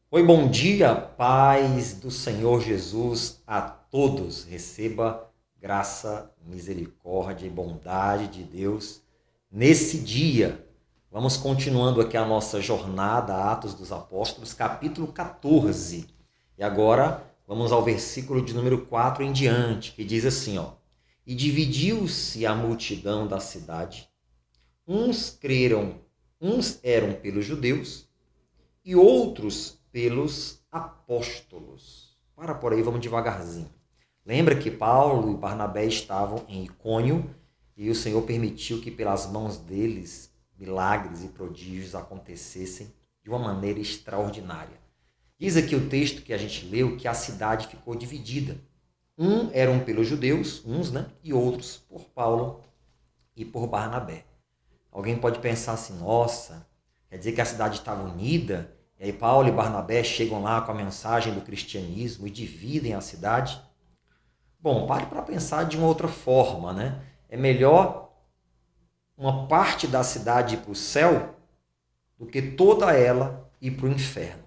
Oi, bom dia, paz do Senhor Jesus a todos. Receba graça, misericórdia e bondade de Deus nesse dia. Vamos continuando aqui a nossa jornada, Atos dos Apóstolos, capítulo 14. E agora vamos ao versículo de número 4 em diante, que diz assim, ó: E dividiu-se a multidão da cidade, uns eram pelos judeus e outros pelos apóstolos. Para por aí, vamos devagarzinho. Lembra que Paulo e Barnabé estavam em Icônio e o Senhor permitiu que pelas mãos deles milagres e prodígios acontecessem de uma maneira extraordinária. Diz aqui o texto que a gente leu que a cidade ficou dividida. Eram pelos judeus, e outros por Paulo e por Barnabé. Alguém pode pensar assim, nossa, quer dizer que a cidade estava unida? E aí Paulo e Barnabé chegam lá com a mensagem do cristianismo e dividem a cidade? Bom, pare para pensar de uma outra forma, né? É melhor uma parte da cidade ir para o céu do que toda ela ir para o inferno.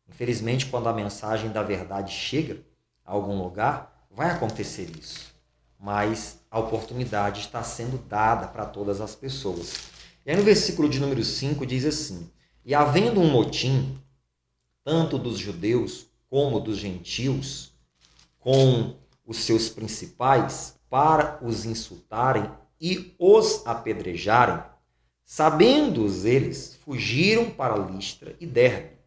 Infelizmente, quando a mensagem da verdade chega a algum lugar, vai acontecer isso. Mas a oportunidade está sendo dada para todas as pessoas. E aí no versículo de número 5 diz assim: E havendo um motim, tanto dos judeus como dos gentios, com os seus principais, para os insultarem e os apedrejarem, sabendo-os eles, fugiram para Listra e Derbe,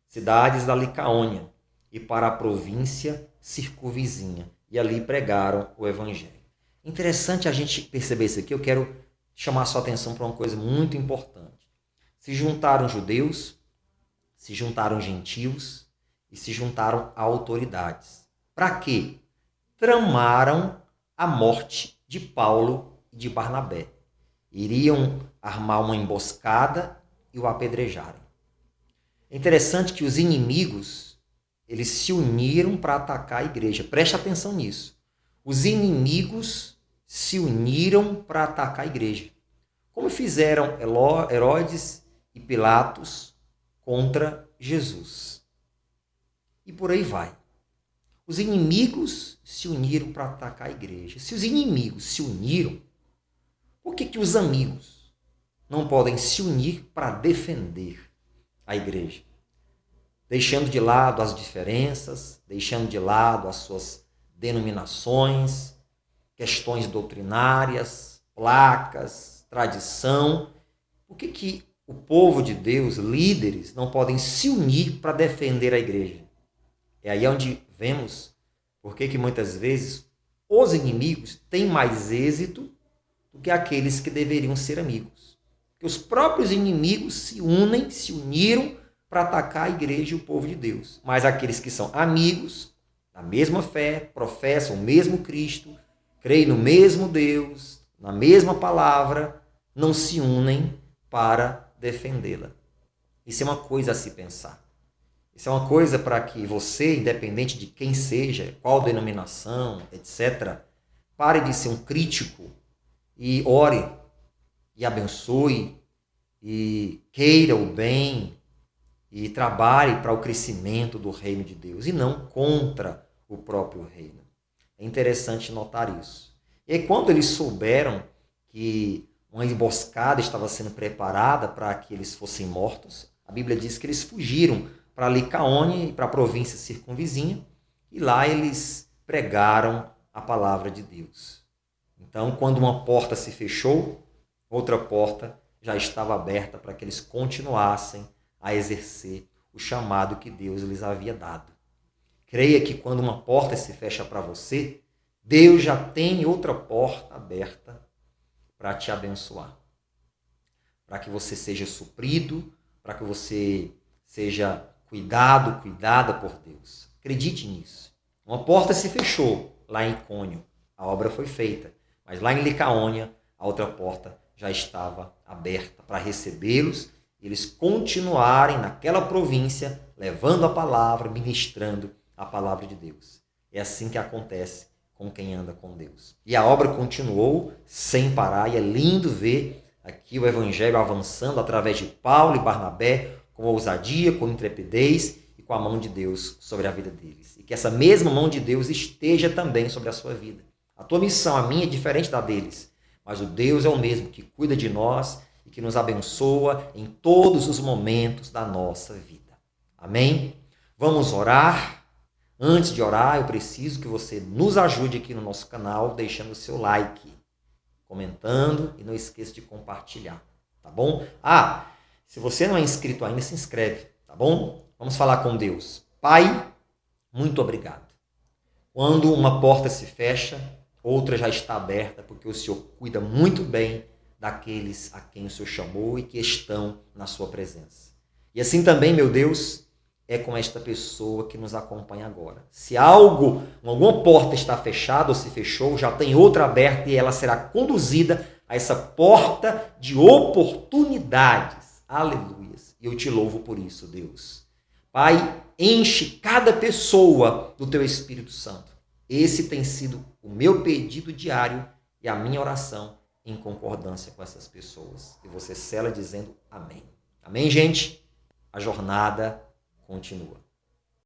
cidades da Licaônia, e para a província circunvizinha, e ali pregaram o evangelho. Interessante a gente perceber isso aqui. Eu quero chamar sua atenção para uma coisa muito importante. Se juntaram judeus, se juntaram gentios e se juntaram autoridades. Para quê? Tramaram a morte de Paulo e de Barnabé. Iriam armar uma emboscada e o apedrejarem. É interessante que os inimigos, eles se uniram para atacar a igreja. Preste atenção nisso. Os inimigos se uniram para atacar a igreja. Como fizeram Herodes e Pilatos contra Jesus. E por aí vai. Os inimigos se uniram para atacar a igreja. Se os inimigos se uniram, por que os amigos não podem se unir para defender a igreja? Deixando de lado as diferenças, deixando de lado as suas denominações, questões doutrinárias, placas, tradição. Por que o povo de Deus, líderes, não podem se unir para defender a igreja? É aí onde vemos por que muitas vezes os inimigos têm mais êxito do que aqueles que deveriam ser amigos. Porque os próprios inimigos se uniram para atacar a igreja e o povo de Deus. Mas aqueles que são amigos, da mesma fé, professam o mesmo Cristo, creem no mesmo Deus, na mesma palavra, não se unem para defendê-la. Isso é uma coisa a se pensar. Isso é uma coisa para que você, independente de quem seja, qual denominação, etc., pare de ser um crítico e ore e abençoe e queira o bem e trabalhe para o crescimento do reino de Deus e não contra o próprio reino. É interessante notar isso. E aí, quando eles souberam que uma emboscada estava sendo preparada para que eles fossem mortos, a Bíblia diz que eles fugiram para Licaônia e para a província circunvizinha, e lá eles pregaram a palavra de Deus. Então, quando uma porta se fechou, outra porta já estava aberta para que eles continuassem a exercer o chamado que Deus lhes havia dado. Creia que quando uma porta se fecha para você, Deus já tem outra porta aberta para te abençoar. Para que você seja suprido, para que você seja cuidada por Deus. Acredite nisso. Uma porta se fechou lá em Icônio, a obra foi feita. Mas lá em Licaônia, a outra porta já estava aberta para recebê-los e eles continuarem naquela província, levando a palavra, ministrando a palavra de Deus. É assim que acontece com quem anda com Deus. E a obra continuou sem parar, e é lindo ver aqui o evangelho avançando através de Paulo e Barnabé, com ousadia, com intrepidez e com a mão de Deus sobre a vida deles. E que essa mesma mão de Deus esteja também sobre a sua vida. A tua missão, a minha, é diferente da deles, mas o Deus é o mesmo que cuida de nós e que nos abençoa em todos os momentos da nossa vida. Amém? Vamos orar. Antes de orar, eu preciso que você nos ajude aqui no nosso canal, deixando o seu like, comentando e não esqueça de compartilhar, tá bom? Se você não é inscrito ainda, se inscreve, tá bom? Vamos falar com Deus. Pai, muito obrigado. Quando uma porta se fecha, outra já está aberta, porque o Senhor cuida muito bem daqueles a quem o Senhor chamou e que estão na sua presença. E assim também, meu Deus, é com esta pessoa que nos acompanha agora. Se alguma porta está fechada ou se fechou, já tem outra aberta e ela será conduzida a essa porta de oportunidades. Aleluias. E eu te louvo por isso, Deus. Pai, enche cada pessoa do teu Espírito Santo. Esse tem sido o meu pedido diário e a minha oração em concordância com essas pessoas. E você sela dizendo amém. Amém, gente? A jornada continua.